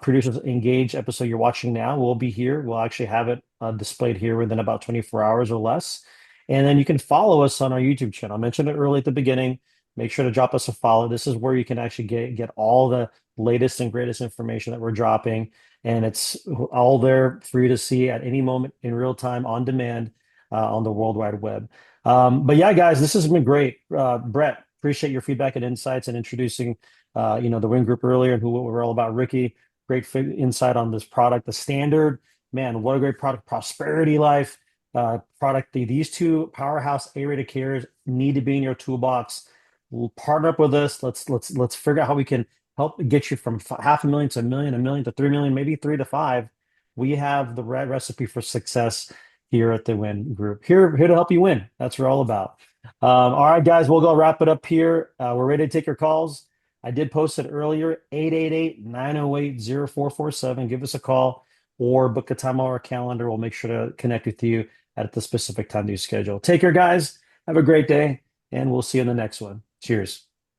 Producers Engage episode you're watching now. Will be here. We'll actually have it displayed here within about 24 hours or less. And then you can follow us on our YouTube channel. I mentioned it early at the beginning. Make sure to drop us a follow. This is where you can actually get all the latest and greatest information that we're dropping. And it's all there for you to see at any moment in real time on demand on the World Wide Web. But yeah, guys, this has been great. Brett, appreciate your feedback and insights and introducing the Wing Group earlier and who we're all about. Ricky, great insight on this product. The standard, man, what a great product. Prosperity Life product. These two powerhouse A-rated carriers need to be in your toolbox. We'll partner up with us. Let's figure out how we can help get you from 500,000 to a million to 3 million, maybe 3 to 5. We have the right recipe for success here at the Win Group. Here to help you win. That's what we're all about. All right, guys, we'll go wrap it up here. We're ready to take your calls. I did post it earlier, 888-908-0447. Give us a call or book a time on our calendar. We'll make sure to connect with you at the specific time you schedule. Take care, guys. Have a great day, and we'll see you in the next one. Cheers.